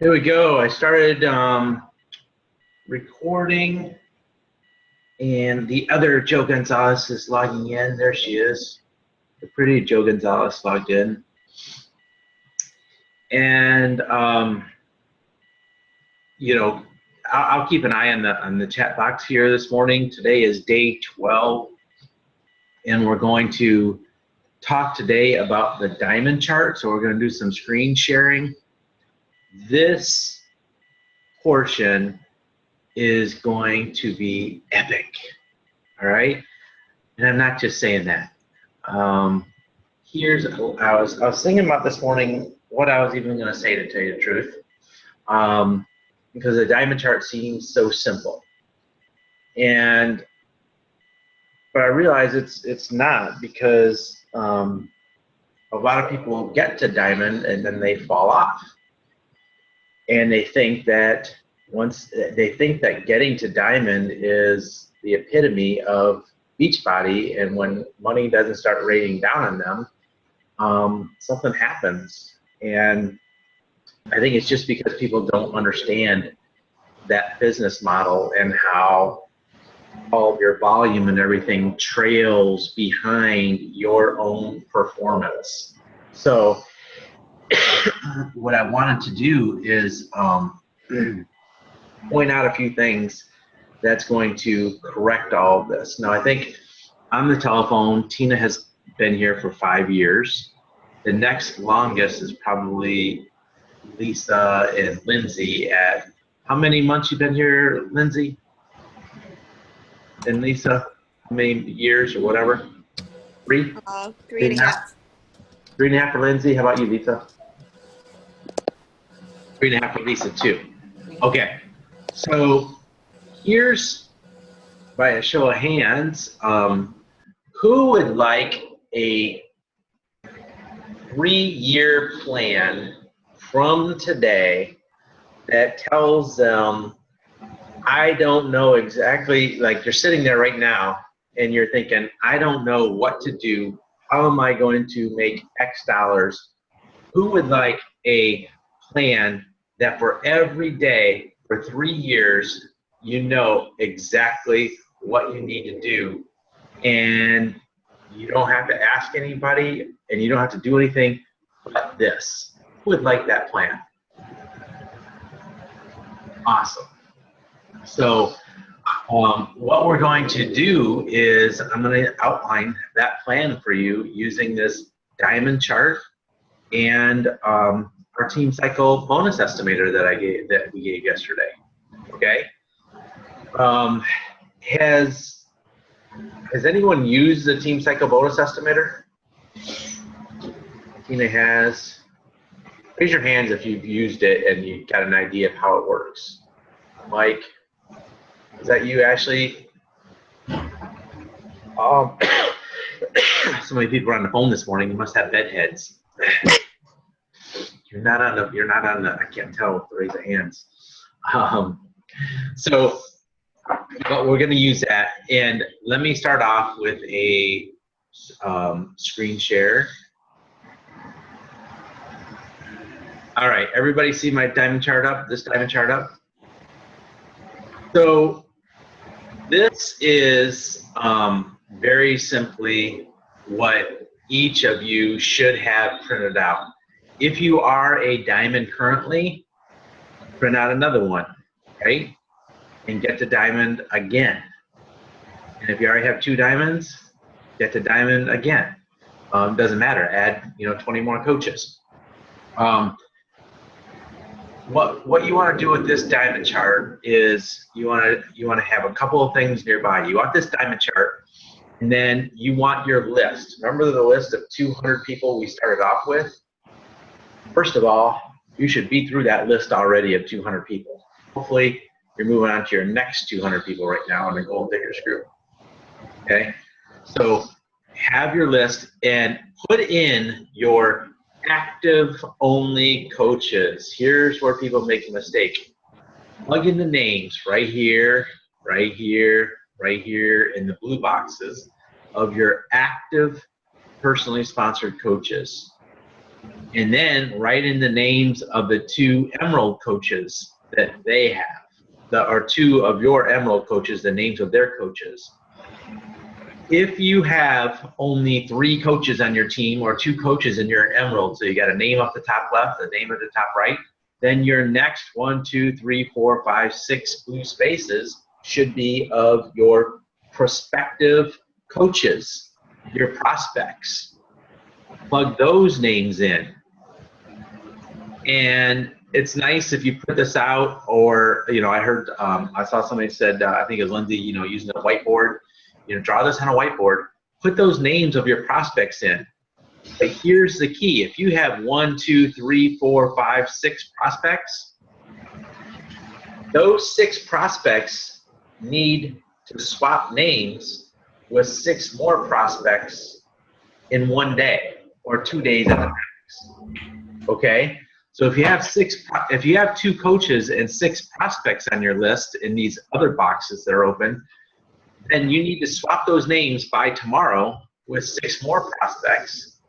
Here we go. I started recording, and the other Joe Gonzalez is logging in. There she is. The pretty Joe Gonzalez logged in. And, I'll keep an eye on the chat box here this morning. Today is day 12, and we're going to talk today about the diamond chart. So we're going to do some screen sharing. This portion is going to be epic, all right? And I'm not just saying that. I was thinking about this morning what I was even going to say, to tell you the truth, because the diamond chart seems so simple, but I realize it's not, because a lot of people get to diamond and then they fall off, and they think that getting to diamond is the epitome of Beachbody, and when money doesn't start raining down on them, something happens. And I think it's just because people don't understand that business model and how all of your volume and everything trails behind your own performance. So what I wanted to do is point out a few things that's going to correct all of this. Now, I think on the telephone, Tina has been here for 5 years. The next longest is probably Lisa and Lindsay. At how many months you been here, Lindsay? And Lisa, how many years or whatever? 3? 3.5. 3.5 for Lindsay. How about you, Lisa? 3.5 for Lisa too. Okay, so here's, by a show of hands, who would like a 3-year plan from today that tells them, I don't know exactly, like you're sitting there right now and you're thinking, I don't know what to do. How am I going to make X dollars? Who would like a plan that for every day for 3 years, you know exactly what you need to do, and you don't have to ask anybody and you don't have to do anything but this? Who would like that plan? Awesome. So what we're going to do is I'm going to outline that plan for you using this diamond chart and our Team Cycle bonus estimator that we gave yesterday. Okay. Has anyone used the Team Cycle bonus estimator? Tina has. Raise your hands if you've used it and you got an idea of how it works. Mike, is that you, Ashley? So many people are on the phone this morning. You must have bed heads. You're not on the. I can't tell with the raise of hands. But we're going to use that, and let me start off with a screen share. All right, everybody see my diamond chart up? This diamond chart up? So this is very simply what each of you should have printed out. If you are a diamond currently, print out another one, right? And get to diamond again. And if you already have 2 diamonds, get to diamond again. Doesn't matter. Add 20 more coaches. What you want to do with this diamond chart is you want to have a couple of things nearby. You want this diamond chart, and then you want your list. Remember the list of 200 people we started off with? First of all, you should be through that list already of 200 people. Hopefully, you're moving on to your next 200 people right now in the Gold Diggers group. Okay, so have your list and put in your active only coaches. Here's where people make a mistake. Plug in the names right here, right here, right here in the blue boxes of your active personally sponsored coaches. And then write in the names of the 2 Emerald coaches that they have, or 2 of your Emerald coaches, the names of their coaches. If you have only 3 coaches on your team or 2 coaches in your Emerald, so you got a name up the top left, a name at the top right, then your next 1, 2, 3, 4, 5, 6 blue spaces should be of your prospective coaches, your prospects. Plug those names in. And it's nice if you put this out, or, you know, I heard, I saw somebody said, I think it was Lindsay, you know, using a whiteboard, you know, draw this on a whiteboard, put those names of your prospects in. But here's the key. If you have 1, 2, 3, 4, 5, 6 prospects, those 6 prospects need to swap names with 6 more prospects in 1 day or 2 days at the max. Okay? So if you have 2 coaches and 6 prospects on your list in these other boxes that are open, then you need to swap those names by tomorrow with 6 more prospects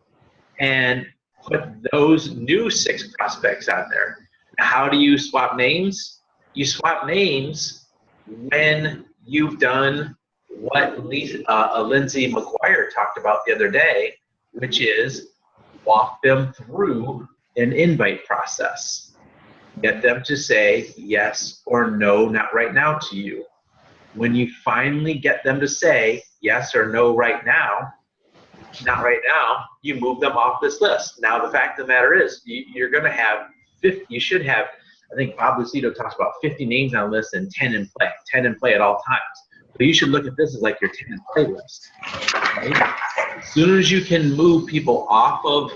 and put those new 6 prospects on there. How do you swap names? You swap names when you've done what Lindsay McGuire talked about the other day, which is walk them through an invite process. Get them to say yes or no, not right now to you. When you finally get them to say yes or no right now, not right now, you move them off this list. Now, the fact of the matter is, you're going to have 50, you should have, I think Bob Lucido talks about 50 names on a list and 10 in play at all times. So you should look at this as like your 10 in play list. Right? As soon as you can move people off of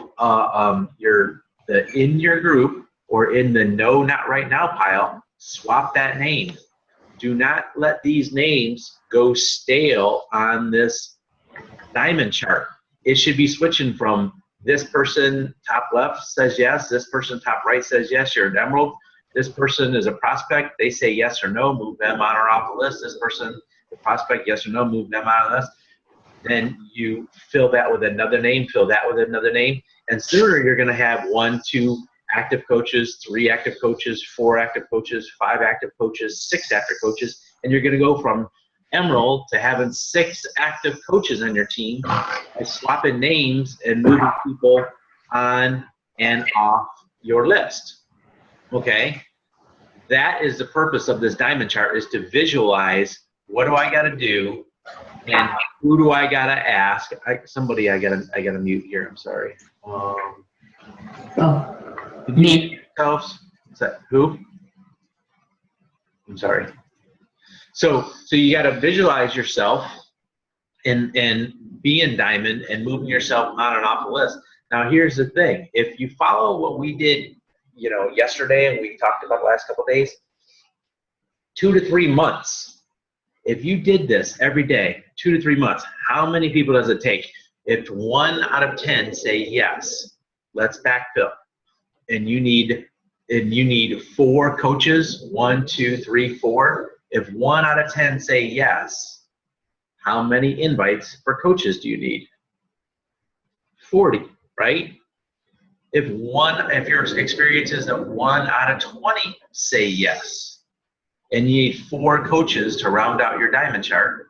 in your group or in the no, not right now pile, swap that name. Do not let these names go stale on this diamond chart. It should be switching from this person top left says yes, this person top right says yes, you're an Emerald. This person is a prospect, they say yes or no, move them on or off the list. This person, the prospect, yes or no, move them out of the list. Then you fill that with another name, fill that with another name, and sooner you're going to have 1, 2 active coaches, 3 active coaches, 4 active coaches, 5 active coaches, 6 active coaches, and you're going to go from Emerald to having 6 active coaches on your team by swapping names and moving people on and off your list. Okay? That is the purpose of this diamond chart, is to visualize what do I got to do and who do I got to ask. I got to mute here. I'm sorry. Me. Is that who? I'm sorry. So you got to visualize yourself and be in diamond and moving yourself on and off the list. Now here's the thing: if you follow what we did, you know, yesterday and we talked about the last couple of days, 2 to 3 months. If you did this every day, 2 to 3 months, how many people does it take? If 1 out of 10 say yes, let's backfill, and you need 4 coaches, 1, 2, 3, 4. If 1 out of 10 say yes, how many invites for coaches do you need? 40, right? If your experience is that 1 out of 20 say yes, and you need 4 coaches to round out your diamond chart,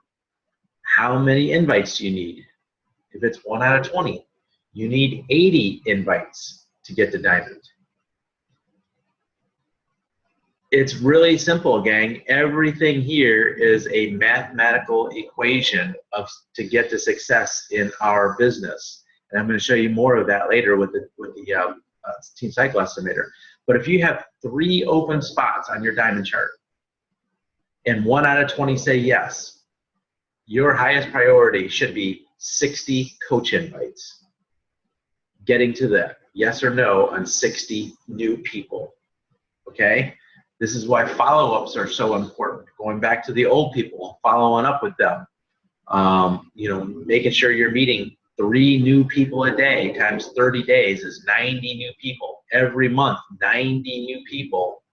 how many invites do you need? If it's 1 out of 20, you need 80 invites to get to diamond. It's really simple, gang. Everything here is a mathematical equation to get to success in our business. And I'm going to show you more of that later with the Team Cycle Estimator. But if you have 3 open spots on your diamond chart and 1 out of 20 say yes, your highest priority should be 60 coach invites. Getting to the yes or no on 60 new people, okay? This is why follow-ups are so important. Going back to the old people, following up with them. You know, making sure you're meeting 3 new people a day times 30 days is 90 new people. Every month, 90 new people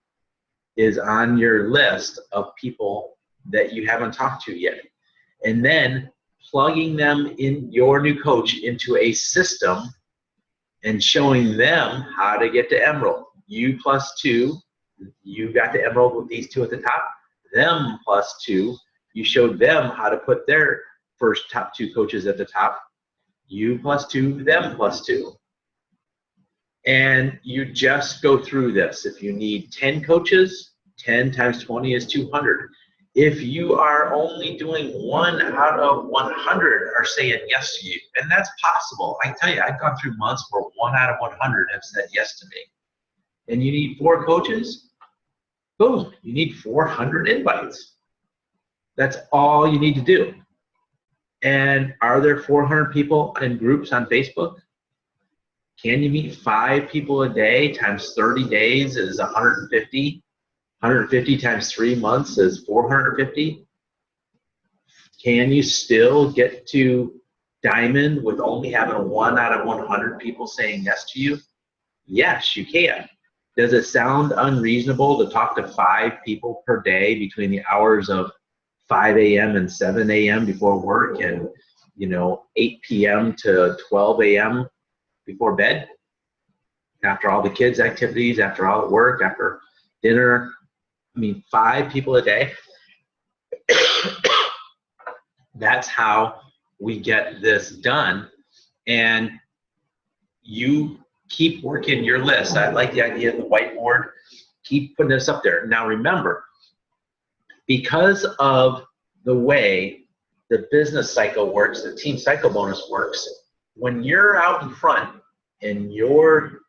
is on your list of people that you haven't talked to yet. And then plugging them in, your new coach, into a system and showing them how to get to Emerald. You plus 2, you got to Emerald with these 2 at the top. Them plus 2, you showed them how to put their first top 2 coaches at the top. You plus 2, them plus 2. And you just go through this. If you need 10 coaches, 10 times 20 is 200. If you are only doing 1 out of 100 are saying yes to you, and that's possible. I tell you, I've gone through months where 1 out of 100 have said yes to me. And you need 4 coaches, boom, you need 400 invites. That's all you need to do. And are there 400 people in groups on Facebook? Can you meet 5 people a day times 30 days is 150? 150 times 3 months is 450? Can you still get to Diamond with only having 1 out of 100 people saying yes to you? Yes, you can. Does it sound unreasonable to talk to 5 people per day between the hours of 5 a.m. and 7 a.m. before work and 8 p.m. to 12 a.m. before bed, after all the kids' activities, after all the work, after dinner? I mean, 5 people a day. That's how we get this done. And you keep working your list. I like the idea of the whiteboard. Keep putting this up there. Now remember, because of the way the business cycle works, the team cycle bonus works, when you're out in front and you're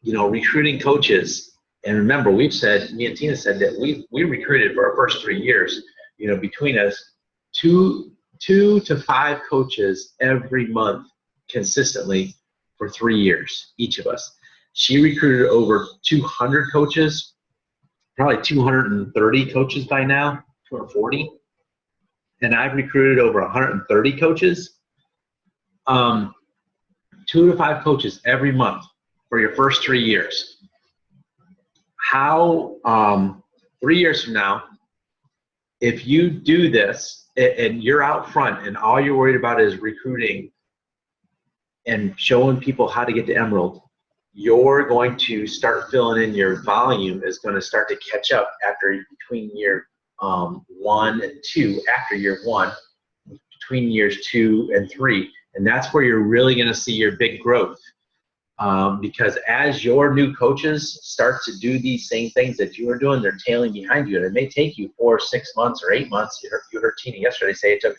recruiting coaches, and remember, we've said, me and Tina said that we recruited for our first 3 years, between us, 2 to 5 coaches every month consistently for 3 years, each of us. She recruited over 200 coaches, probably 230 coaches by now, 240. And I've recruited over 130 coaches. 2 to 5 coaches every month for your first 3 years. How 3 years from now, if you do this and you're out front and all you're worried about is recruiting and showing people how to get to Emerald, you're going to start filling in, your volume is going to start to catch up after between year 1 and 2, after year 1, between years 2 and 3. And that's where you're really going to see your big growth. Because as your new coaches start to do these same things that you are doing, they're tailing behind you. And it may take you 4, 6 months, or 8 months. You heard Tina yesterday say it took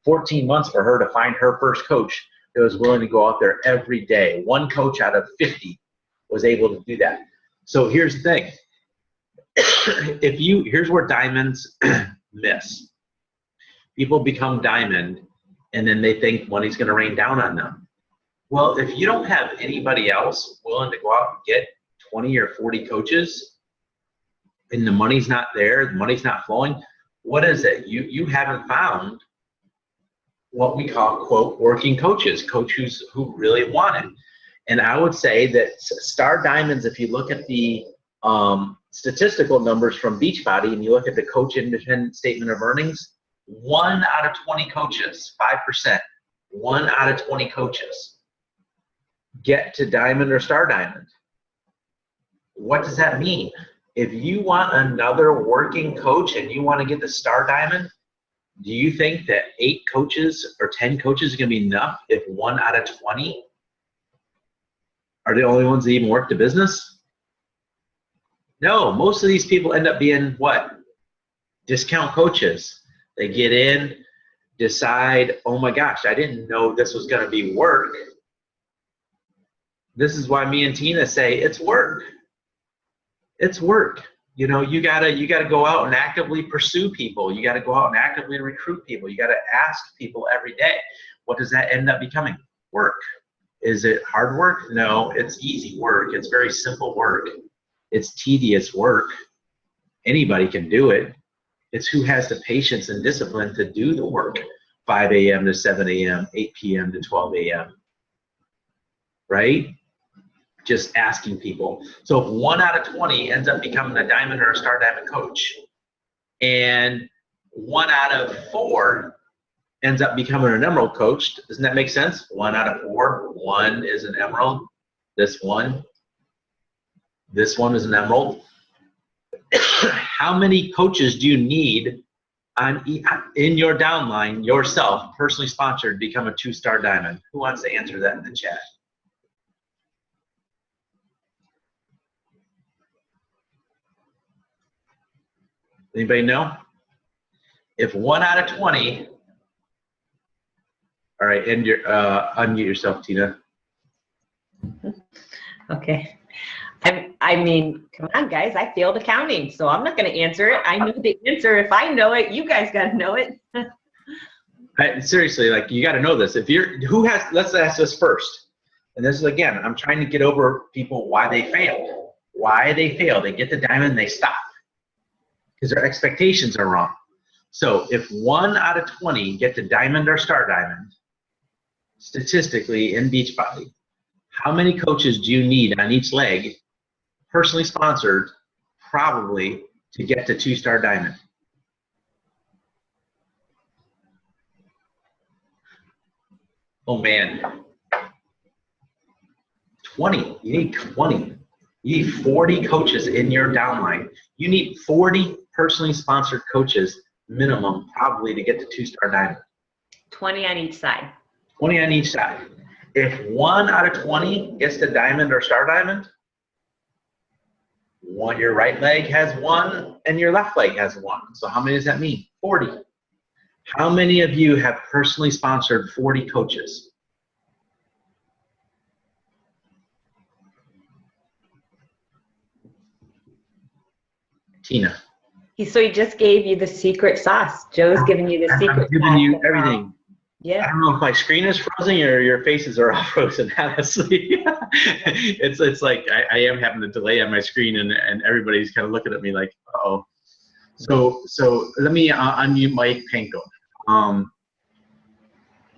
14 months for her to find her first coach that was willing to go out there every day. 1 coach out of 50 was able to do that. So here's the thing. Here's where diamonds miss. People become diamond, and then they think money's going to rain down on them. Well, if you don't have anybody else willing to go out and get 20 or 40 coaches, and the money's not there, the money's not flowing, what is it? You haven't found what we call, quote, working coaches, coaches who really want it. And I would say that Star Diamonds, if you look at the statistical numbers from Beachbody and you look at the coach independent statement of earnings, 1 out of 20 coaches, 5%, 1 out of 20 coaches get to Diamond or Star Diamond. What does that mean? If you want another working coach and you want to get the Star Diamond, do you think that 8 coaches or 10 coaches is going to be enough if 1 out of 20 are the only ones that even work the business? No, most of these people end up being what? Discount coaches. They get in, decide, oh my gosh, I didn't know this was going to be work. This is why me and Tina say it's work. It's work. You gotta go out and actively pursue people. You gotta go out and actively recruit people. You gotta ask people every day. What does that end up becoming? Work. Is it hard work? No, it's easy work. It's very simple work. It's tedious work. Anybody can do it. It's who has the patience and discipline to do the work, 5 a.m. to 7 a.m., 8 p.m. to 12 a.m., right? Just asking people. So if 1 out of 20 ends up becoming a Diamond or a Star Diamond coach, and 1 out of 4 ends up becoming an emerald coach. Doesn't that make sense? 1 out of 4, 1 is an emerald. This one is an emerald. How many coaches do you need in your downline yourself, personally sponsored, to become a 2-star diamond? Who wants to answer that in the chat? Anybody know? If 1 out of 20, all right, and unmute yourself, Tina. Okay. I mean, come on, guys. I failed accounting, so I'm not going to answer it. I know the answer. If I know it, you guys got to know it. Seriously, like, you got to know this. If you're, let's ask this first. And this is, again, I'm trying to get over people why they fail. Why they fail. They get the diamond, they stop. Because their expectations are wrong. So if 1 out of 20 get the diamond or star diamond, statistically in Beachbody, how many coaches do you need on each leg, personally sponsored, probably, to get to 2-star diamond? Oh man, 20. You need 20. You need 40 coaches in your downline. You need 40 personally sponsored coaches minimum, probably, to get to 2-star diamond. 20 on each side. 20 on each side. If 1 out of 20 gets to diamond or star diamond, your right leg has 1 and your left leg has 1. So how many does that mean? 40. How many of you have personally sponsored 40 coaches? Tina. So he just gave you the secret sauce. Joe's giving you the secret sauce. I'm giving you everything. Yeah. I don't know if my screen is frozen or your faces are all frozen, honestly. it's like I am having a delay on my screen, and everybody's kind of looking at me like, uh-oh. So let me unmute Mike Panko.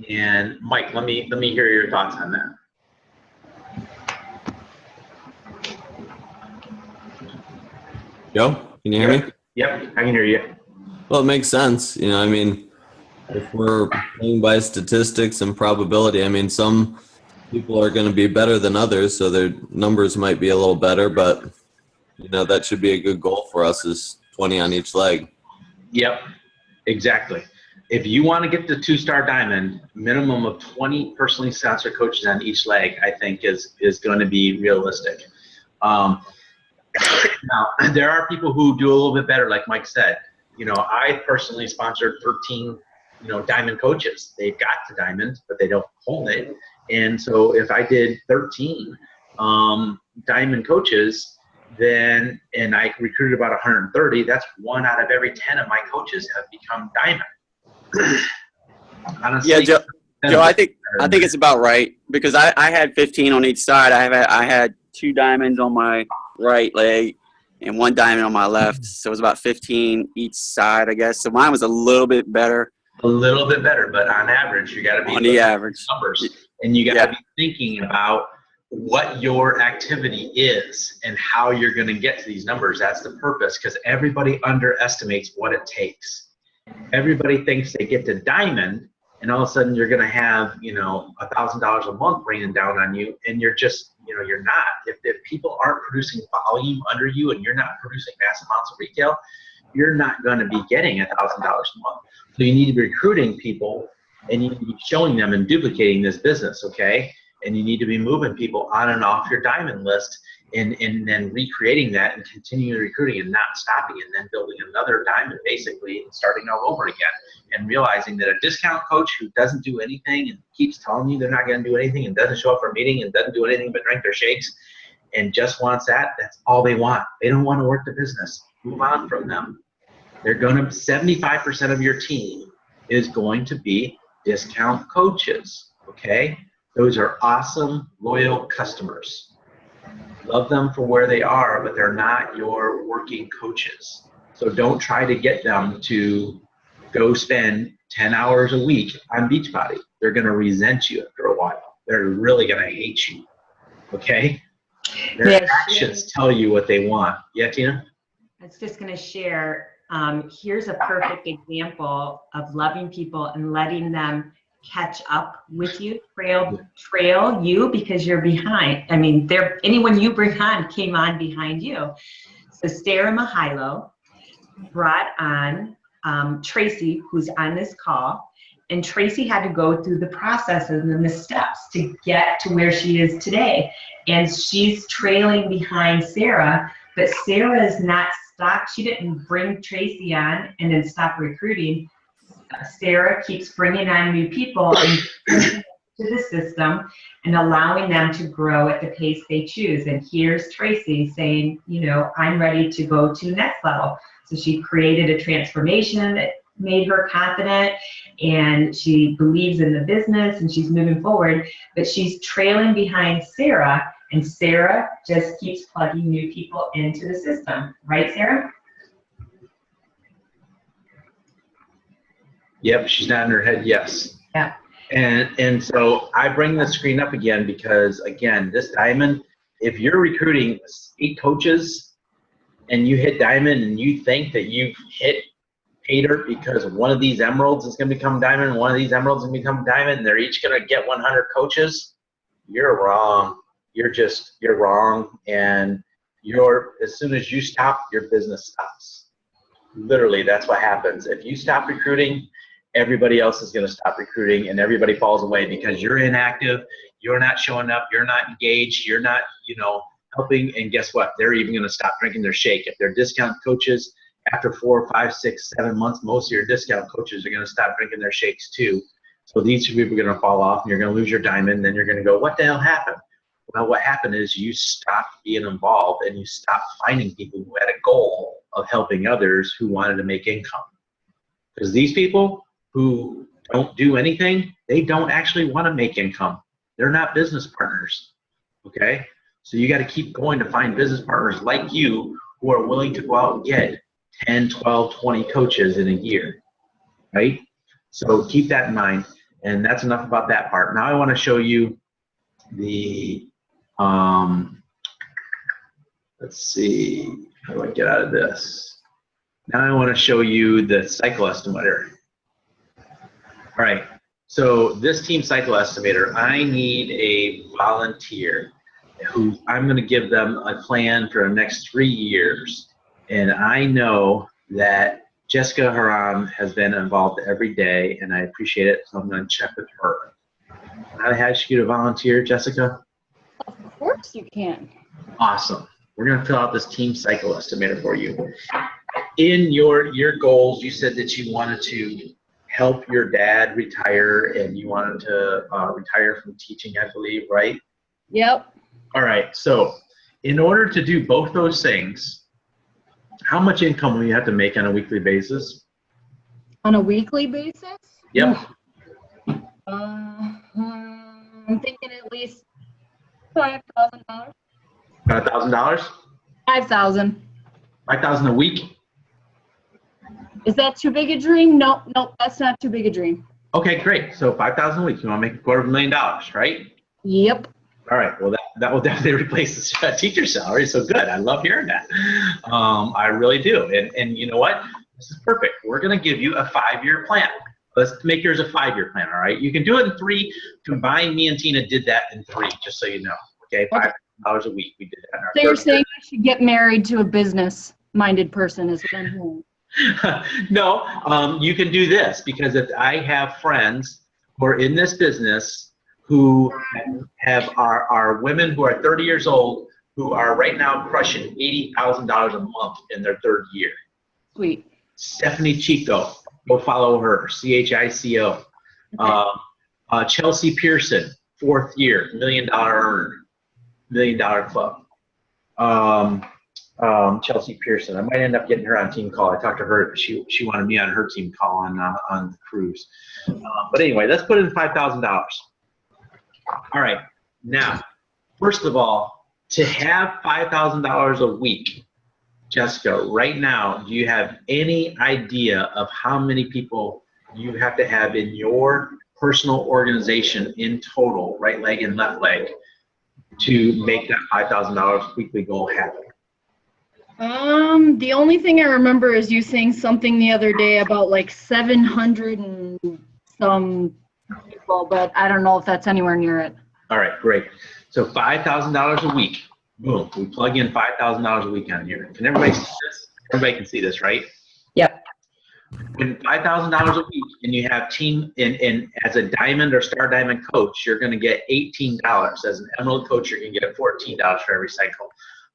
And Mike, let me hear your thoughts on that. Joe, can you hear me? Yep, I can hear you. Well, it makes sense. You know, I mean, if we're playing by statistics and probability, I mean, some people are going to be better than others, so their numbers might be a little better, but, you know, that should be a good goal for us, is 20 on each leg. Yep, exactly. If you want to get the 2-star diamond, minimum of 20 personally sponsored coaches on each leg, I think is going to be realistic. Now, there are people who do a little bit better, like Mike said. You know, I personally sponsored 13, diamond coaches. They've got the diamond, but they don't hold it. And so if I did 13 diamond coaches, and I recruited about 130, that's 1 out of every 10 of my coaches have become diamond. Honestly, yeah, Joe, I think it's about right, because I had 15 on each side. I had 2 diamonds on my right leg and 1 diamond on my left, so it was about 15 each side, I guess. So mine was a little bit better. A little bit better, but on average, you got to be on the average numbers, and you got to be thinking about what your activity is and how you're going to get to these numbers. That's the purpose, because everybody underestimates what it takes. Everybody thinks they get to diamond, and all of a sudden you're going to have, $1,000 a month raining down on you, and you're just, you're not. If people aren't producing volume under you and you're not producing mass amounts of retail, you're not going to be getting $1,000 a month. So you need to be recruiting people, and you need to be showing them and duplicating this business, okay? And you need to be moving people on and off your diamond list, and then recreating that and continuing recruiting and not stopping, and then building another diamond, basically, and starting all over again, and realizing that a discount coach who doesn't do anything and keeps telling you they're not going to do anything and doesn't show up for a meeting and doesn't do anything but drink their shakes and just wants that's all they want. They don't want to work the business. Move on from them. They're going to, 75% of your team is going to be discount coaches, okay? Those are awesome, loyal customers. Love them for where they are, but they're not your working coaches. So don't try to get them to go spend 10 hours a week on Beachbody. They're going to resent you after a while. They're really going to hate you, okay? Their actions tell you what they want. Yeah, Tina? I was just going to share, here's a perfect example of loving people and letting them catch up with you, trail you because you're behind. I mean, anyone you bring on came on behind you. So Sarah Mihailo brought on Tracy, who's on this call, and Tracy had to go through the processes and the steps to get to where she is today. And she's trailing behind Sarah, but Sarah is not stopped. She didn't bring Tracy on and then stop recruiting. Sarah keeps bringing on new people and to the system and allowing them to grow at the pace they choose. And here's Tracy saying, I'm ready to go to next level. So she created a transformation that made her confident, and she believes in the business and she's moving forward, but she's trailing behind Sarah, and Sarah just keeps plugging new people into the system. Right, Sarah? Yep, she's nodding her head yes. Yeah. And so I bring the screen up again because, again, this diamond, if you're recruiting 8 coaches and you hit diamond and you think that you've hit pay dirt because one of these emeralds is going to become diamond and one of these emeralds is going to become diamond and they're each going to get 100 coaches, you're wrong. You're wrong. And as soon as you stop, your business stops. Literally, that's what happens. If you stop recruiting, everybody else is going to stop recruiting and everybody falls away because you're inactive, you're not showing up, you're not engaged, you're not, helping, and guess what? They're even going to stop drinking their shake. If they're discount coaches, after 4, 5, 6, 7 months, most of your discount coaches are going to stop drinking their shakes too. So these people are going to fall off and you're going to lose your diamond. Then you're going to go, what the hell happened? Well, what happened is you stopped being involved and you stopped finding people who had a goal of helping others who wanted to make income. Because these people who don't do anything, they don't actually want to make income. They're not business partners, okay? So you got to keep going to find business partners like you who are willing to go out and get 10, 12, 20 coaches in a year, right? So keep that in mind, and that's enough about that part. Now I want to show you the, let's see, how do I get out of this? Now I want to show you the cycle estimator. All right, so this team cycle estimator, I need a volunteer who I'm going to give them a plan for the next 3 years. And I know that Jessica Haram has been involved every day, and I appreciate it, so I'm going to check with her. Can I ask you to volunteer, Jessica? Of course you can. Awesome. We're going to fill out this team cycle estimator for you. In your goals, you said that you wanted to help your dad retire, and you wanted to retire from teaching, I believe, right? Yep. All right. So in order to do both those things, how much income will you have to make on a weekly basis? On a weekly basis? Yep. I'm thinking at least $5,000. $5,000? 5,000. 5,000 a week? Is that too big a dream? No, that's not too big a dream. Okay, great. So 5,000 a week. You want to make $250,000, right? Yep. All right. Well, that will definitely replace the teacher salary. So good. I love hearing that. I really do. And you know what? This is perfect. We're going to give you a 5-year plan. Let's make yours a 5-year plan. All right. You can do it in 3. Combined, me and Tina did that in 3, just so you know. Okay. $5,000 a week. We did that in our So you're third saying I should get married to a business-minded person is what I'm hearing. No, you can do this because if I have friends who are in this business who are women who are 30 years old who are right now crushing $80,000 a month in their 3rd year. Sweet. Stephanie Chico, go follow her, CHICO. Okay. Chelsea Pearson, 4th year, $1 million earner, $1 million club. Chelsea Pearson, I might end up getting her on team call. I talked to her, she wanted me on her team call on the cruise. But anyway, let's put in $5,000. All right, now, first of all, to have $5,000 a week, Jessica, right now, do you have any idea of how many people you have to have in your personal organization in total, right leg and left leg, to make that $5,000 weekly goal happen? The only thing I remember is you saying something the other day about like 700 and some people, but I don't know if that's anywhere near it. All right, great. So $5,000 a week. Boom. We plug in $5,000 a week on here. Can everybody see this? Everybody can see this, right? Yep. When $5,000 a week and you have team and as a diamond or star diamond coach, you're going to get $18. As an emerald coach, you're going to get $14 for every cycle.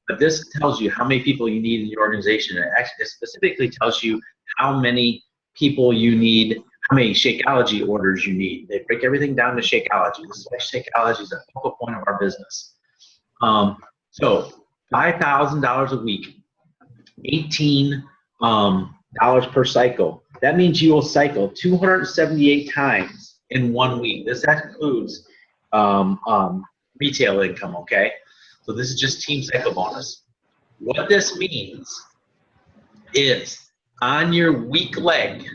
But this tells you how many people you need in your organization. It actually specifically tells you how many people you need, how many Shakeology orders you need. They break everything down to Shakeology. This is why Shakeology is a focal point of our business. So $5,000 a week, $18 per cycle. That means you will cycle 278 times in 1 week. This includes retail income, okay? So this is just team cycle bonus. What this means is on your weak leg,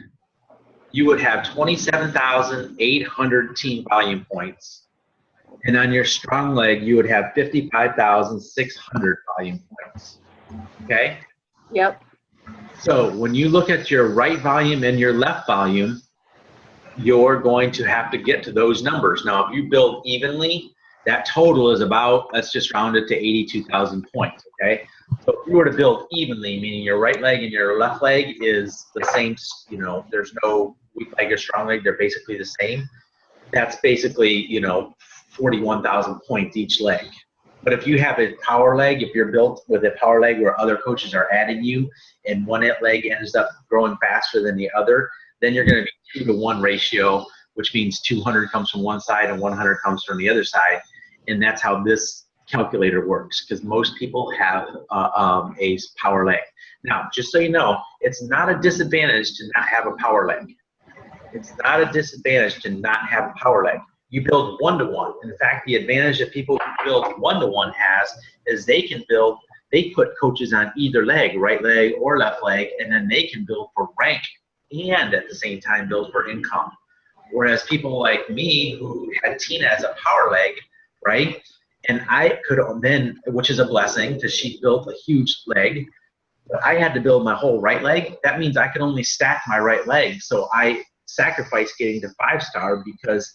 you would have 27,800 team volume points. And on your strong leg, you would have 55,600 volume points. Okay? Yep. So when you look at your right volume and your left volume, you're going to have to get to those numbers. Now, if you build evenly, that total is about, let's just round it to 82,000 points, okay? So if you were to build evenly, meaning your right leg and your left leg is the same, you know, there's no weak leg or strong leg, they're basically the same. That's basically, you know, 41,000 points each leg. But if you have a power leg, if you're built with a power leg where other coaches are adding you and one leg ends up growing faster than the other, then you're going to be 2-to-1 ratio, which means 200 comes from one side and 100 comes from the other side. And that's how this calculator works, because most people have a power leg. Now, just so you know, it's not a disadvantage to not have a power leg. It's not a disadvantage to not have a power leg. You build 1-to-1. In fact, the advantage that people who build 1-to-1 has is they put coaches on either leg, right leg or left leg, and then they can build for rank and at the same time build for income. Whereas people like me who had Tina as a power leg, right? And I could then, which is a blessing because she built a huge leg, but I had to build my whole right leg. That means I could only stack my right leg. So I sacrificed getting to 5-star because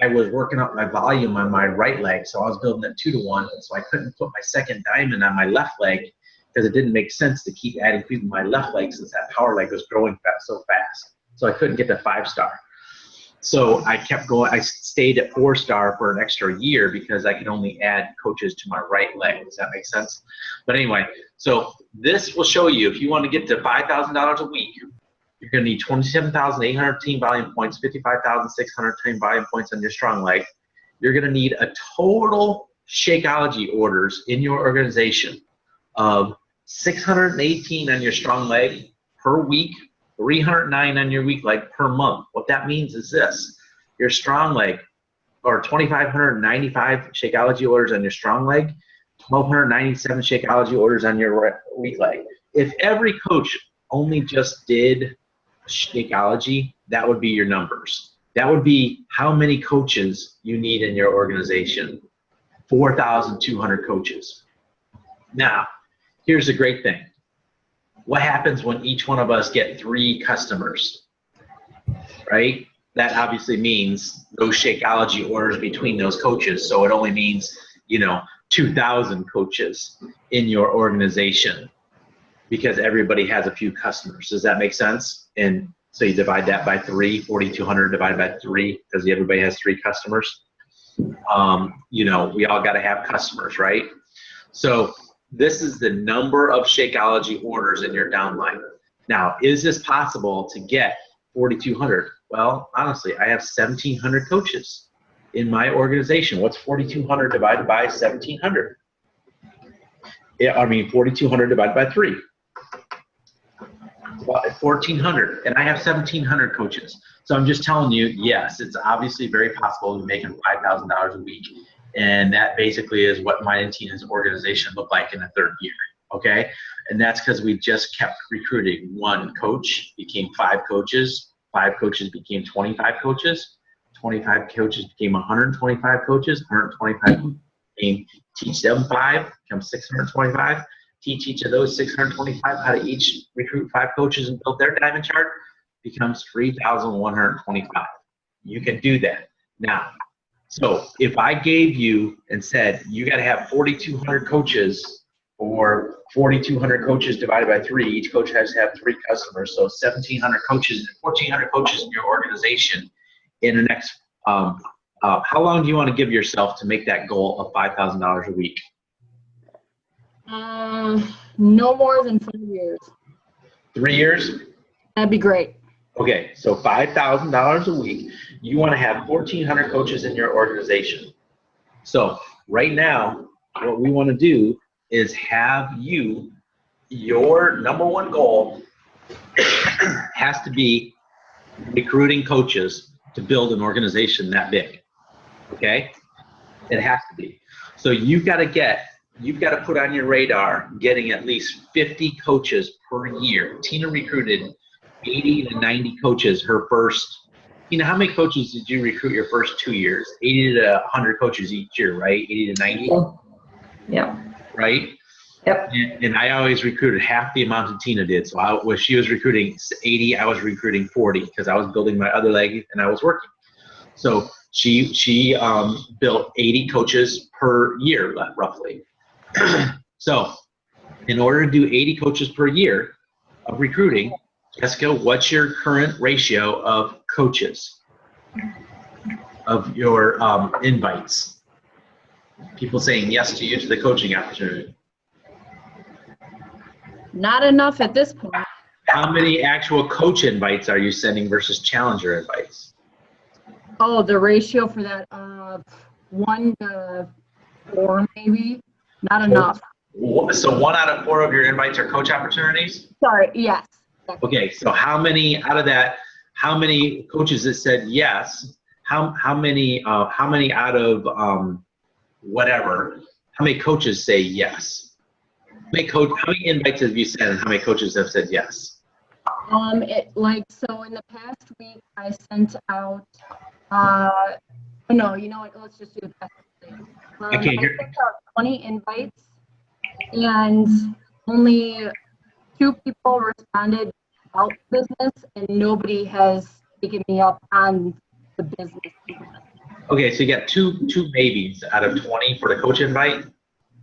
I was working up my volume on my right leg. So I was building at 2-to-1. So I couldn't put my second diamond on my left leg because it didn't make sense to keep adding people to my left leg since that power leg was growing so fast. So I couldn't get to 5-star. So I kept going. I stayed at 4-star for an extra year because I could only add coaches to my right leg. Does that make sense? But anyway, so this will show you if you want to get to $5,000 a week, you're going to need 27,800 team volume points, 55,600 team volume points on your strong leg. You're going to need a total Shakeology orders in your organization of 618 on your strong leg per week, 309 on your weak leg per month. What that means is this: your strong leg, or 2,595 Shakeology orders on your strong leg, 1,297 Shakeology orders on your weak leg. If every coach only just did Shakeology, that would be your numbers. That would be how many coaches you need in your organization. 4,200 coaches. Now, here's the great thing. What happens when each one of us get 3 customers, right? That obviously means those Shakeology orders between those coaches. So it only means, 2,000 coaches in your organization because everybody has a few customers. Does that make sense? And so you divide that by 3, 4,200 divided by 3 because everybody has 3 customers. We all got to have customers, right? So this is the number of Shakeology orders in your downline. Now, is this possible to get 4,200? Well, honestly, I have 1,700 coaches in my organization. What's 4,200 divided by 1,700? 4,200 divided by 3. 1,400, and I have 1,700 coaches. So I'm just telling you, yes, it's obviously very possible to make $5,000 a week. And that basically is what mine and Tina's organization looked like in the 3rd year, okay? And that's because we just kept recruiting. 1 coach became 5 coaches, 5 coaches became 25 coaches, 25 coaches became 125 coaches, 125 became Teach Them 5, become 625, teach each of those 625 how to each recruit 5 coaches and build their diamond chart, becomes 3,125. You can do that. Now, so if I gave you and said, you got to have 4,200 coaches, or 4,200 coaches divided by 3, each coach has to have 3 customers, so 1,700 coaches, 1,400 coaches in your organization in the next, how long do you want to give yourself to make that goal of $5,000 a week? No more than 5 years. 3 years? That'd be great. Okay, so $5,000 a week. You want to have 1,400 coaches in your organization. So right now, what we want to do is have you, your number one goal has to be recruiting coaches to build an organization that big. Okay? It has to be. So you've got to put on your radar getting at least 50 coaches per year. Tina recruited 80 to 90 coaches her first. Tina, how many coaches did you recruit your first 2 years? 80 to 100 coaches each year, right? 80 to 90? Yep. Right? Yep. And I always recruited half the amount that Tina did. So when she was recruiting 80, I was recruiting 40 because I was building my other leg and I was working. So she built 80 coaches per year, roughly. So in order to do 80 coaches per year of recruiting, Jessica, what's your current ratio of coaches, of your invites? People saying yes to you to the coaching opportunity. Not enough at this point. How many actual coach invites are you sending versus challenger invites? Oh, the ratio for that, 1 to 4 maybe. Not enough. So 1 out of 4 of your invites are coach opportunities? Sorry, yes. Okay, so how many out of that, how many coaches that said yes, how many out of whatever, how many coaches say yes? How many invites have you sent and how many coaches have said yes? So in the past week I sent out, no, you know what, let's just do the past week. I can't hear. I sent out 20 invites and only 2 people responded about business and nobody has taken me up on the business. Okay, so you got two maybes out of 20 for the coach invite?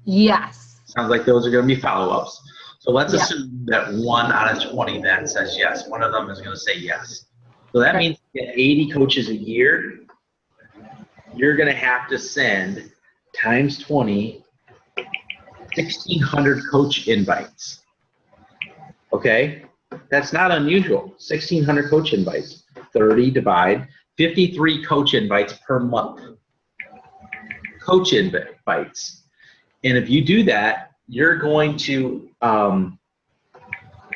Yes. Sounds like those are going to be follow-ups. So let's Yeah. assume that 1 out of 20 then says yes. One of them is going to say yes. So that means to get 80 coaches a year, you're going to have to send times 20, 1,600 coach invites. Okay? That's not unusual. 1,600 coach invites. 30 divide 53 coach invites per month. Coach invites. And if you do that, you're going to, oh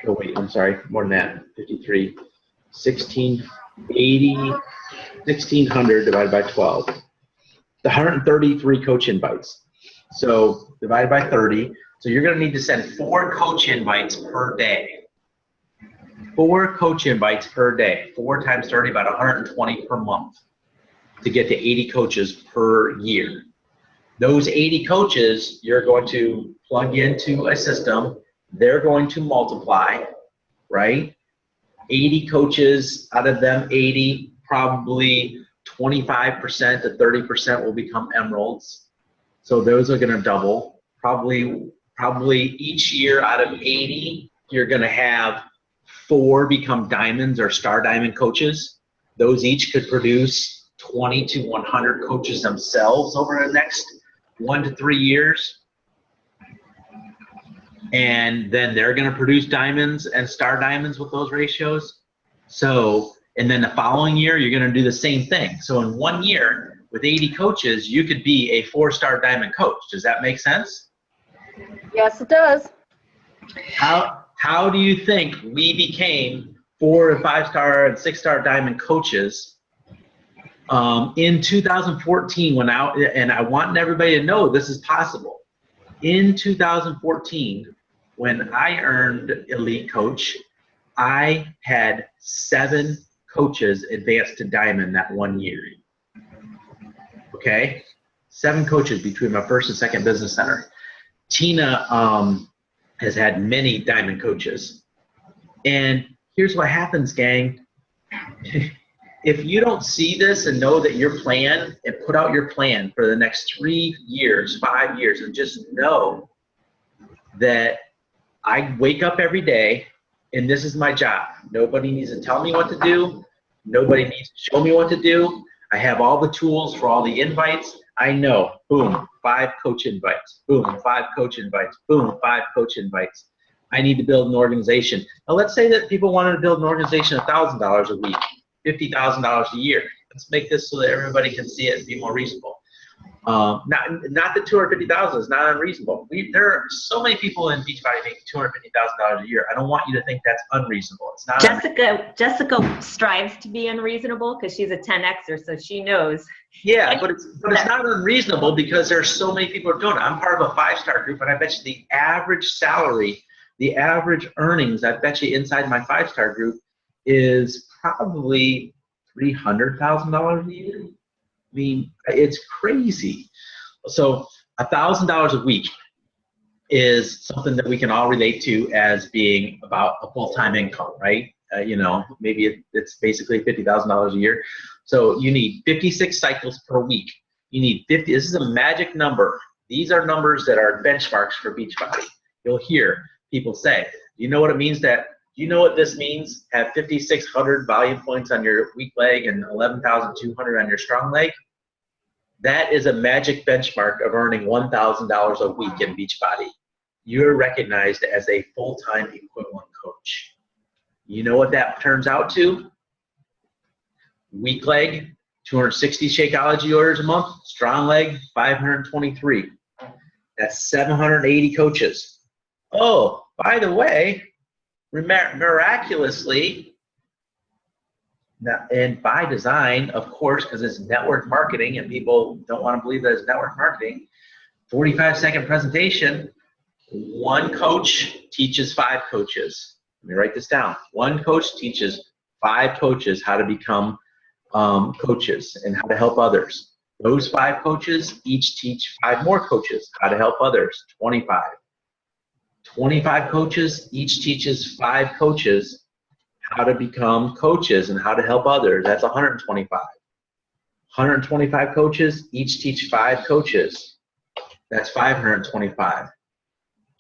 wait, I'm sorry, more than that, 53, 1,680, 1,600 divided by 12. The 133 coach invites. So divided by 30. So you're going to need to send 4 coach invites per day. 4 coach invites per day. 4 times 30, about 120 per month to get to 80 coaches per year. Those 80 coaches, you're going to plug into a system. They're going to multiply, right? 80 coaches, out of them 80, probably 25% to 30% will become emeralds. So those are going to double. Probably each year out of 80, you're going to have 4 become diamonds or star diamond coaches. Those each could produce 20 to 100 coaches themselves over the next 1 to 3 years. And then they're going to produce diamonds and star diamonds with those ratios. So, and then the following year, you're going to do the same thing. So in 1 year with 80 coaches, you could be a 4-star diamond coach. Does that make sense? Yes, it does. How do you think we became 4- and 5-star and 6-star diamond coaches in 2014? And I want everybody to know this is possible. In 2014, when I earned Elite Coach, I had 7 coaches advance to diamond that 1 year. Okay, 7 coaches between my first and second business center. Tina has had many diamond coaches. And here's what happens, gang. If you don't see this and know that your plan and put out your plan for the next 3 years, 5 years, and just know that I wake up every day and this is my job. Nobody needs to tell me what to do. Nobody needs to show me what to do. I have all the tools for all the invites. I know, boom, 5 coach invites, boom, 5 coach invites, boom, 5 coach invites. I need to build an organization. Now let's say that people wanted to build an organization $1,000 a week, $50,000 a year. Let's make this so that everybody can see it and be more reasonable. Not that 250,000 is not unreasonable. There are so many people in Beachbody making $250,000 a year. I don't want you to think that's unreasonable. It's not. Jessica strives to be unreasonable because she's a 10Xer, so she knows. Yeah, but it's not unreasonable because there's so many people who are doing it. I'm part of a 5-star group, and I bet you the average salary, the average earnings, I bet you inside my 5-star group is probably $300,000 a year. I mean, it's crazy. So $1,000 a week is something that we can all relate to as being about a full-time income, right? You know, maybe it's basically $50,000 a year. So you need 56 cycles per week. You need 50. This is a magic number. These are numbers that are benchmarks for Beachbody. You'll hear people say, you know what it means that, you know what this means? Have 5,600 volume points on your weak leg and 11,200 on your strong leg. That is a magic benchmark of earning $1,000 a week in Beachbody. You're recognized as a full-time equivalent coach. You know what that turns out to? Weak leg, 260 Shakeology orders a month. Strong leg, 523. That's 780 coaches. Oh, by the way, miraculously, and by design, of course, because it's network marketing and people don't want to believe that it's network marketing, 45-second presentation, 1 coach teaches 5 coaches. Let me write this down. 1 coach teaches 5 coaches how to become coaches and how to help others. Those 5 coaches each teach 5 more coaches how to help others, 25. 25 coaches each teaches 5 coaches how to become coaches and how to help others. That's 125. 125 coaches each teach 5 coaches. That's 525.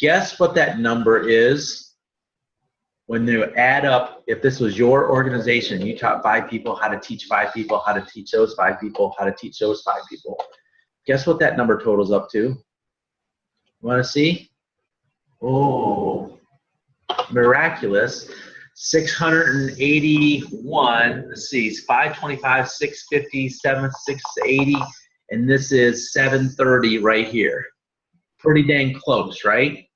Guess what that number is when you add up, if this was your organization, you taught 5 people how to teach 5 people, how to teach those 5 people, how to teach those 5 people. Guess what that number totals up to? Want to see? Oh, miraculous. 681, let's see, it's 525, 650, 680, and this is 730 right here. Pretty dang close, right?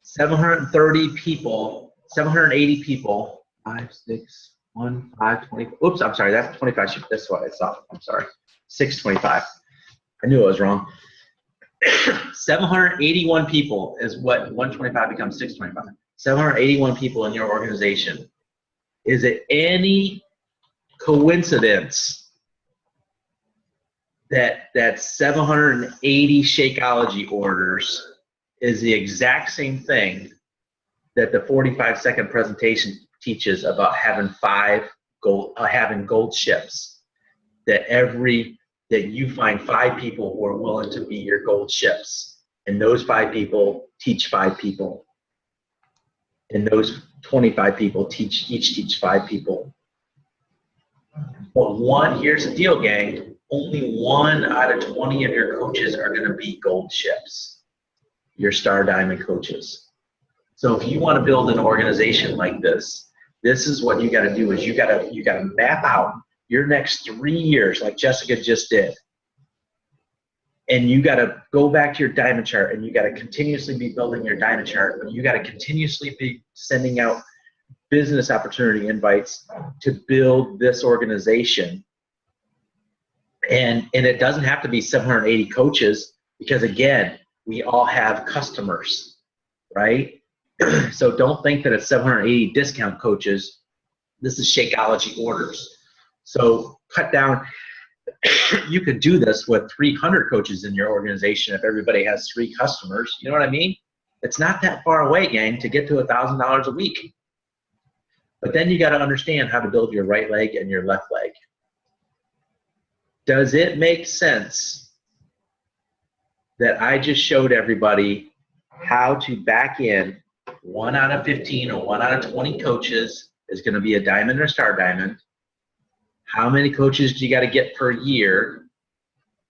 730 people, 780 people, 5, 6, 1, 5, 20, oops, I'm sorry, that's 25, that's what I saw, I'm sorry, 625. I knew I was wrong. 781 people is what 125 becomes 625. 781 people in your organization. Is it any coincidence that 780 Shakeology orders is the exact same thing that the 45-second presentation teaches about having gold ships? That you find 5 people who are willing to be your gold ships, and those 5 people teach 5 people, and those 25 people each teach 5 people. But here's the deal, gang, only 1 out of 20 of your coaches are going to be gold ships, your star diamond coaches. So if you want to build an organization like this is what you got to do, is you got to map out your next 3 years, like Jessica just did. And you got to go back to your diamond chart, and you got to continuously be building your diamond chart, but you got to continuously be sending out business opportunity invites to build this organization. And it doesn't have to be 780 coaches, because again, we all have customers, right? So don't think that it's 780 discount coaches. This is Shakeology orders. So cut down. You could do this with 300 coaches in your organization if everybody has 3 customers. You know what I mean? It's not that far away, gang, to get to $1,000 a week. But then you got to understand how to build your right leg and your left leg. Does it make sense that I just showed everybody how to back in 1 out of 15 or 1 out of 20 coaches is going to be a diamond or star diamond? How many coaches do you got to get per year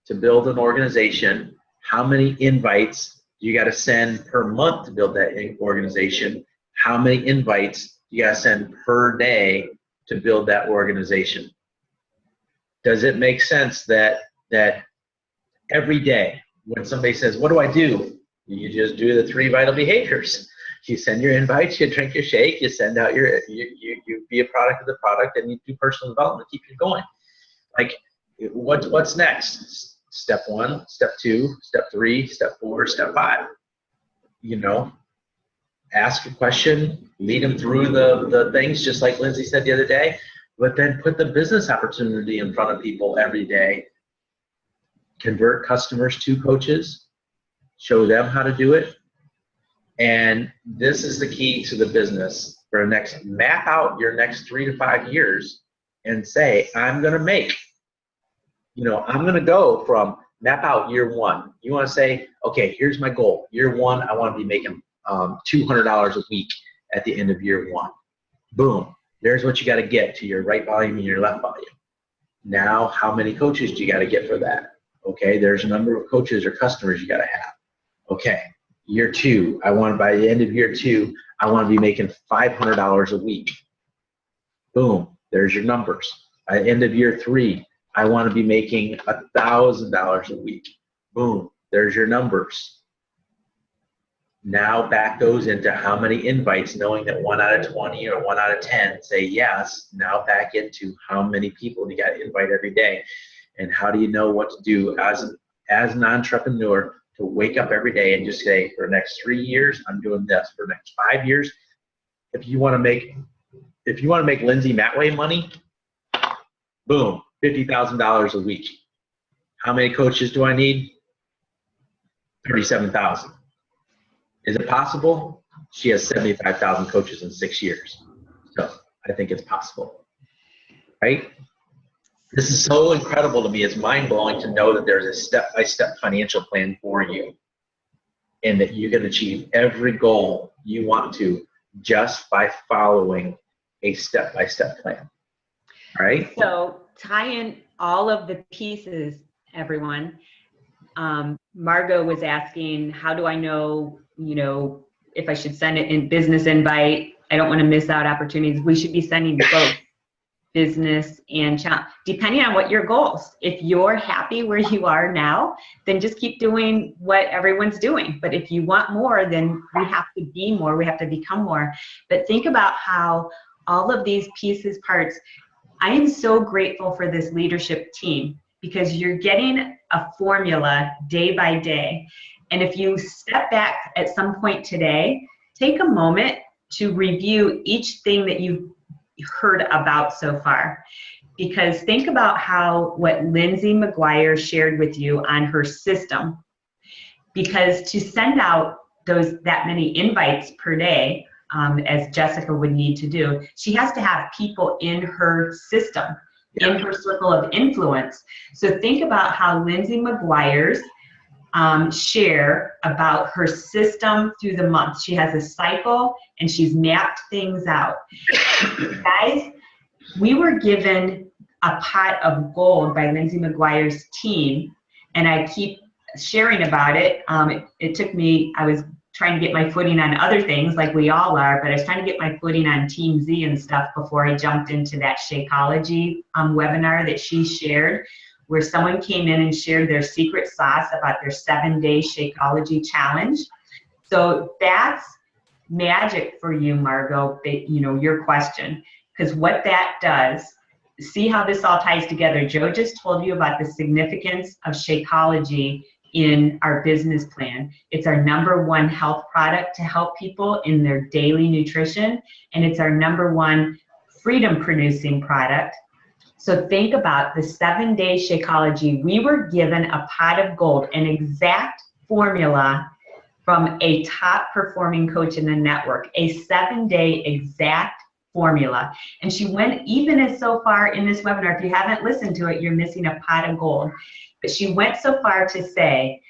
to build an organization? How many invites do you got to send per month to build that organization? How many invites do you got to send per day to build that organization? Does it make sense that every day when somebody says, what do I do? You just do the 3 vital behaviors. You send your invites, you drink your shake, you send out you be a product of the product, and you do personal development, keep you going. Like, what's next? Step 1, step 2, step 3, step 4, step 5. Ask a question, lead them through the things, just like Lindsay said the other day, but then put the business opportunity in front of people every day. Convert customers to coaches, show them how to do it. And this is the key to the business for map out your next 3 to 5 years and say, I'm going to go from map out year 1. You want to say, okay, here's my goal. Year 1, I want to be making $200 a week at the end of year 1. Boom. There's what you got to get to your right volume and your left volume. Now, how many coaches do you got to get for that? Okay, there's a number of coaches or customers you got to have. Okay, year 2, by the end of year 2, I want to be making $500 a week. Boom, there's your numbers. By the end of year 3, I want to be making $1,000 a week. Boom, there's your numbers. Now back those into how many invites, knowing that 1 out of 20 or 1 out of 10 say yes. Now back into how many people you got to invite every day. And how do you know what to do as an entrepreneur to wake up every day and just say, for the next 3 years, I'm doing this. For the next 5 years, if you want to make Lindsay Matway money, boom, $50,000 a week. How many coaches do I need? 37,000. Is it possible? She has 75,000 coaches in 6 years. So I think it's possible, right? This is so incredible to me. It's mind-blowing to know that there's a step-by-step financial plan for you and that you can achieve every goal you want to just by following a step-by-step plan. All right? So tie in all of the pieces, everyone. Margot was asking, how do I know, if I should send it in business invite? I don't want to miss out opportunities. We should be sending both business and challenge, depending on what your goals. If you're happy where you are now, then just keep doing what everyone's doing. But if you want more, then we have to be more, we have to become more. But think about how all of these pieces, parts, I am so grateful for this leadership team because you're getting a formula day by day. And if you step back at some point today, take a moment to review each thing that you've heard about so far. Because think about what Lindsay McGuire shared with you on her system. Because to send out that many invites per day, as Jessica would need to do, she has to have people in her system, in her circle of influence. So think about how Lindsay McGuire's share about her system through the month. She has a cycle and she's mapped things out. Guys, we were given a pot of gold by Lindsay McGuire's team, and I keep sharing about it. It took me, I was trying to get my footing on other things like we all are, but I was trying to get my footing on Team Z and stuff before I jumped into that Shakeology webinar that she shared, where someone came in and shared their secret sauce about their 7-day Shakeology challenge. So that's magic for you, Margot, your question. Because what that does, see how this all ties together. Joe just told you about the significance of Shakeology in our business plan. It's our #1 health product to help people in their daily nutrition, and it's our #1 freedom-producing product. So think about the 7-day Shakeology. We were given a pot of gold, an exact formula from a top performing coach in the network, a 7-day exact formula. And she went even as so far in this webinar, if you haven't listened to it, you're missing a pot of gold. But she went so far to say,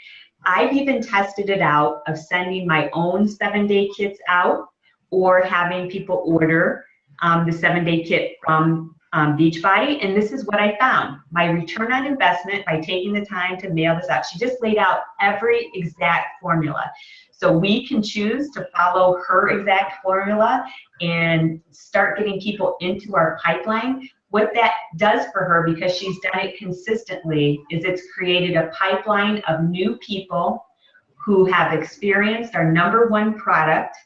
I've even tested it out of sending my own 7-day kits out or having people order the 7-day kit from Beachbody, and this is what I found. My return on investment by taking the time to mail this out. She just laid out every exact formula. So we can choose to follow her exact formula and start getting people into our pipeline. What that does for her, because she's done it consistently, is it's created a pipeline of new people who have experienced our #1 product,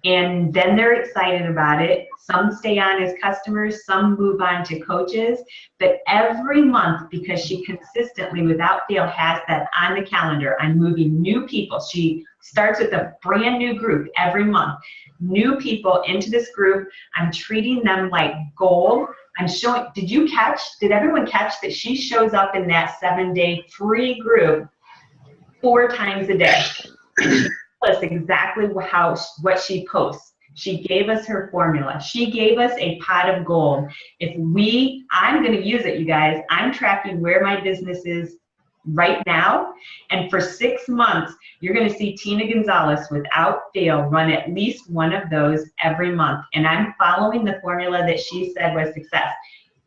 and then they're excited about it. Some stay on as customers, some move on to coaches, but every month, because she consistently, without fail, has that on the calendar, I'm moving new people. She starts with a brand new group every month. New people into this group, I'm treating them like gold. I'm showing, did everyone catch that she shows up in that 7-day free group 4 times a day? Us exactly what she posts. She gave us her formula. She gave us a pot of gold. I'm going to use it, you guys. I'm tracking where my business is right now, and for 6 months, you're going to see Tina Gonzalez, without fail, run at least one of those every month, and I'm following the formula that she said was success.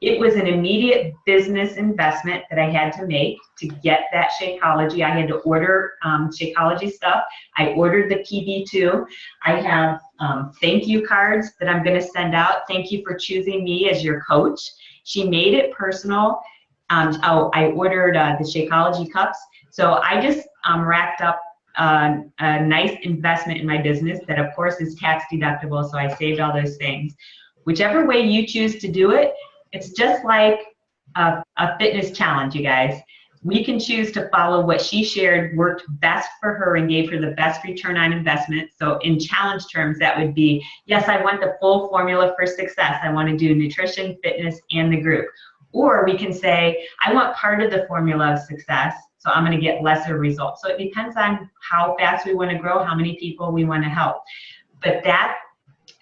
It was an immediate business investment that I had to make to get that Shakeology. I had to order Shakeology stuff. I ordered the PB2. I have thank you cards that I'm going to send out. Thank you for choosing me as your coach. She made it personal. I ordered the Shakeology cups. So I just racked up a nice investment in my business that, of course, is tax deductible. So I saved all those things. Whichever way you choose to do it, it's just like a fitness challenge, you guys. We can choose to follow what she shared worked best for her and gave her the best return on investment. So in challenge terms, that would be, yes, I want the full formula for success. I want to do nutrition, fitness, and the group. Or we can say, I want part of the formula of success, so I'm going to get lesser results. So it depends on how fast we want to grow, how many people we want to help. But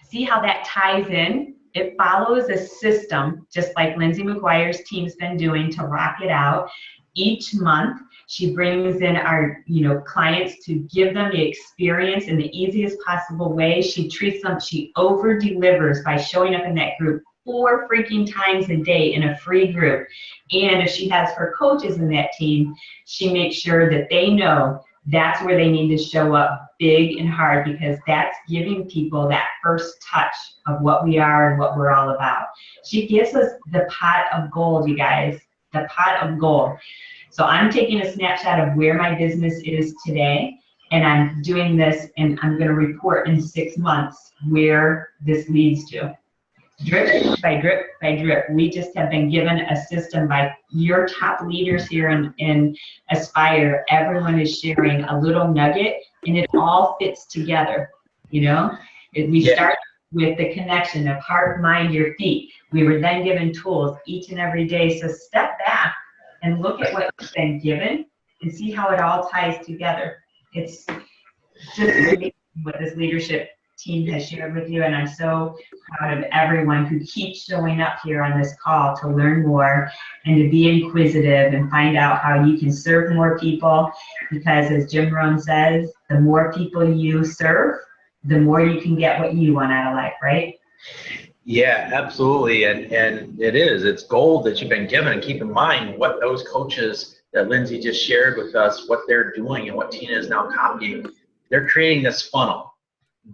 see how that ties in? It follows a system, just like Lindsay McGuire's team's been doing to rock it out. Each month, she brings in our clients to give them the experience in the easiest possible way. She treats them, she over-delivers by showing up in that group 4 freaking times a day in a free group. And if she has her coaches in that team, she makes sure that they know that's where they need to show up big and hard, because that's giving people that first touch of what we are and what we're all about. She gives us the pot of gold, you guys, the pot of gold. So I'm taking a snapshot of where my business is today, and I'm doing this, and I'm going to report in 6 months where this leads to. Drip by drip by drip. We just have been given a system by your top leaders here in Aspire. Everyone is sharing a little nugget, and it all fits together. We start with the connection of heart, mind, your feet. We were then given tools each and every day. So step back and look at what you've been given and see how it all ties together. It's just amazing what this leadership team has shared with you, and I'm so proud of everyone who keeps showing up here on this call to learn more and to be inquisitive and find out how you can serve more people, because as Jim Rohn says, the more people you serve, the more you can get what you want out of life, right? Yeah, absolutely, and it's gold that you've been given. And keep in mind what those coaches that Lindsay just shared with us, what they're doing and what Tina is now copying. They're creating this funnel.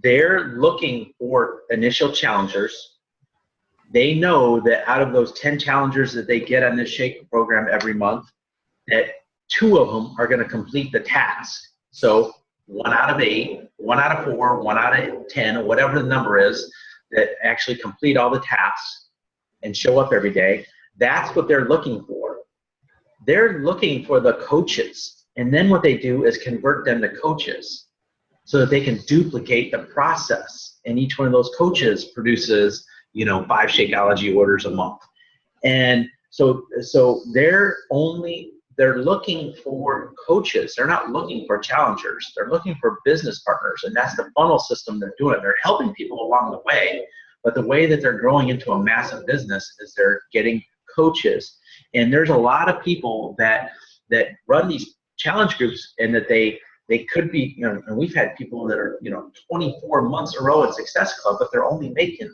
They're looking for initial challengers. They know that out of those 10 challengers that they get on this Shake program every month, that 2 of them are going to complete the task. So 1 out of 8, 1 out of 4, 1 out of 10, or whatever the number is, that actually complete all the tasks and show up every day. That's what they're looking for. They're looking for the coaches. And then what they do is convert them to coaches, so that they can duplicate the process. And each one of those coaches produces, 5 Shakeology orders a month. And so they're only they're looking for coaches. They're not looking for challengers. They're looking for business partners, and that's the funnel system they're doing. They're helping people along the way, but the way that they're growing into a massive business is they're getting coaches. And there's a lot of people that run these challenge groups, and that they could be, and we've had people that are, 24 months in a row at Success Club, but they're only making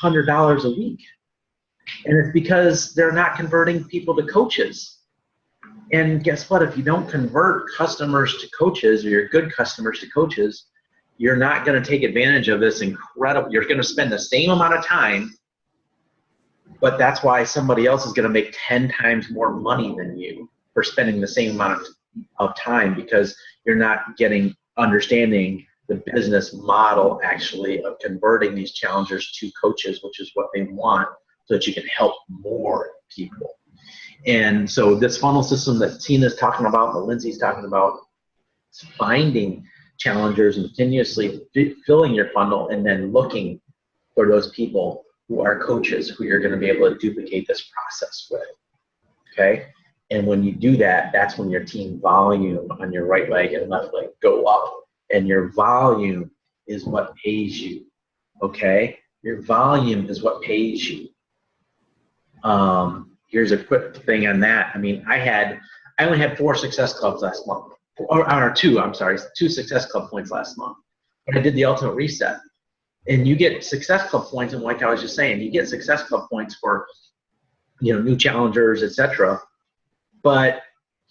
$100 a week. And it's because they're not converting people to coaches. And guess what? If you don't convert customers to coaches, or your good customers to coaches, you're not going to take advantage of this incredible. You're going to spend the same amount of time, but that's why somebody else is going to make 10 times more money than you for spending the same amount of time, because you're not understanding the business model actually of converting these challengers to coaches, which is what they want, so that you can help more people. And so this funnel system that Tina's talking about, that Lindsay's talking about, is finding challengers and continuously filling your funnel, and then looking for those people who are coaches who you're going to be able to duplicate this process with. Okay? And when you do that, that's when your team volume on your right leg and left leg go up. And your volume is what pays you. Okay? Your volume is what pays you. Here's a quick thing on that. I mean, I only had 4 Success Clubs last month, or 2 Success Club points last month. But I did the Ultimate Reset. And you get Success Club points, and like I was just saying, you get Success Club points for, new challengers, etc. But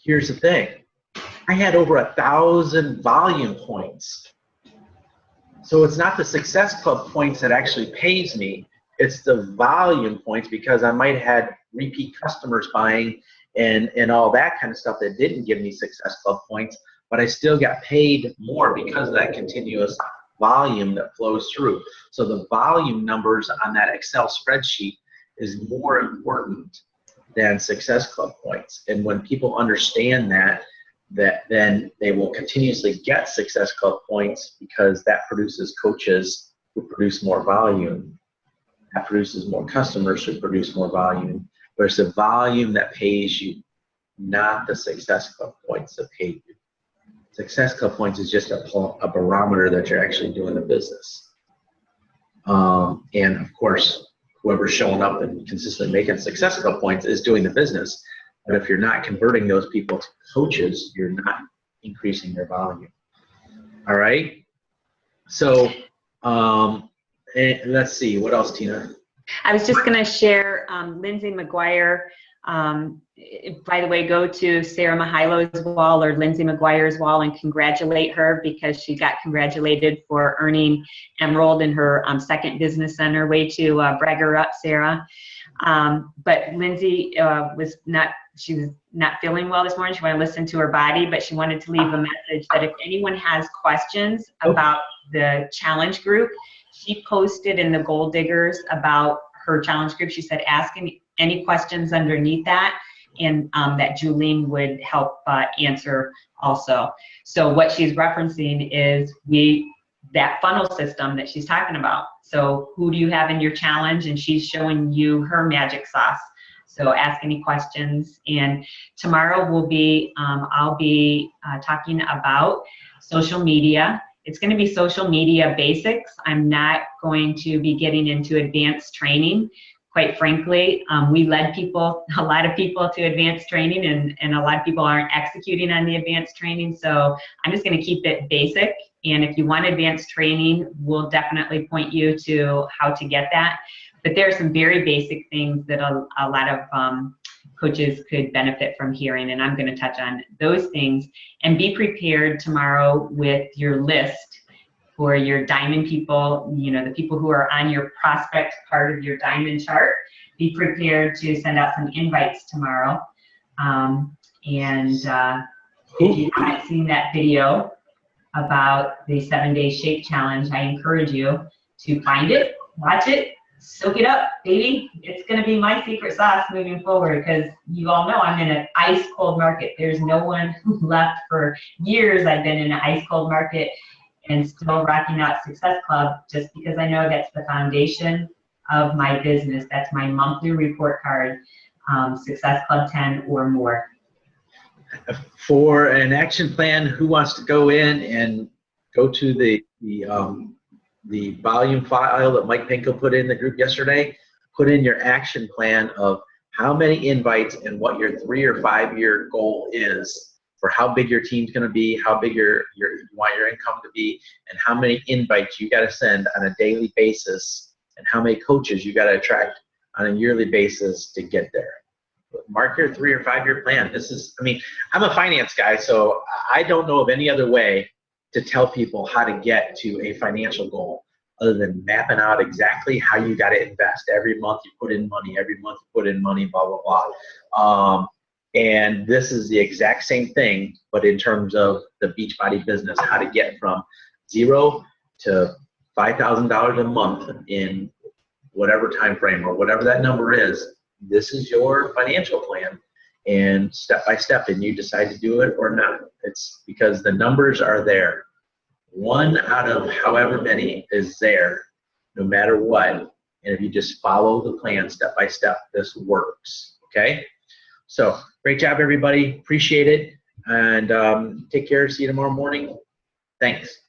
here's the thing. I had over 1,000 volume points. So it's not the Success Club points that actually pays me. It's the volume points, because I might have had repeat customers buying and all that kind of stuff that didn't give me Success Club points, but I still got paid more because of that continuous volume that flows through. So the volume numbers on that Excel spreadsheet is more important than Success Club points. And when people understand that then they will continuously get Success Club points, because that produces coaches who produce more volume. That produces more customers who produce more volume. But it's the volume that pays you, not the Success Club points that pay you. Success Club points is just a barometer that you're actually doing the business. And of course, whoever's showing up and consistently making Success Club points is doing the business. But if you're not converting those people to coaches, you're not increasing their volume. All right? So let's see, what else, Tina? I was just going to share Lindsay McGuire. By the way, go to Sarah Mihailow's wall or Lindsay McGuire's wall and congratulate her, because she got congratulated for earning Emerald in her second business center. Way to brag her up, Sarah. But Lindsay was not feeling well this morning. She wanted to listen to her body, but she wanted to leave a message that if anyone has questions about the challenge group, she posted in the Goal Diggers about her challenge group. She said, ask any questions underneath that, and that Julene would help answer also. So what she's referencing is that funnel system that she's talking about. So who do you have in your challenge? And she's showing you her magic sauce. So ask any questions. And tomorrow I'll be talking about social media. It's going to be social media basics. I'm not going to be getting into advanced training. Quite frankly, we led a lot of people to advanced training, and a lot of people aren't executing on the advanced training. So I'm just going to keep it basic. And if you want advanced training, we'll definitely point you to how to get that. But there are some very basic things that a lot of coaches could benefit from hearing, and I'm going to touch on those things. And be prepared tomorrow with your list for your diamond people, the people who are on your prospect part of your diamond chart. Be prepared to send out some invites tomorrow. If you haven't seen that video about the 7-day shape challenge, I encourage you to find it, watch it, soak it up, baby. It's going to be my secret sauce moving forward, because you all know I'm in an ice cold market. There's no one left. For years I've been in an ice cold market and still rocking out Success Club, just because I know that's the foundation of my business. That's my monthly report card, Success Club 10 or more. For an action plan, who wants to go in and go to the volume file that Mike Pinko put in the group yesterday? Put in your action plan of how many invites and what your 3 or 5 year goal is for how big your team's going to be, how big you want your income to be, and how many invites you got to send on a daily basis, and how many coaches you got to attract on a yearly basis to get there. Mark your 3 or 5 year plan. I'm a finance guy, so I don't know of any other way to tell people how to get to a financial goal other than mapping out exactly how you got to invest. Every month you put in money, every month you put in money, blah, blah, blah. And this is the exact same thing, but in terms of the Beachbody business, how to get from 0 to $5,000 a month in whatever time frame or whatever that number is. This is your financial plan, and step by step, and you decide to do it or not. It's because the numbers are there. 1 out of however many is there, no matter what. And if you just follow the plan step by step, this works. Okay? So great job, everybody. Appreciate it. And take care. See you tomorrow morning. Thanks.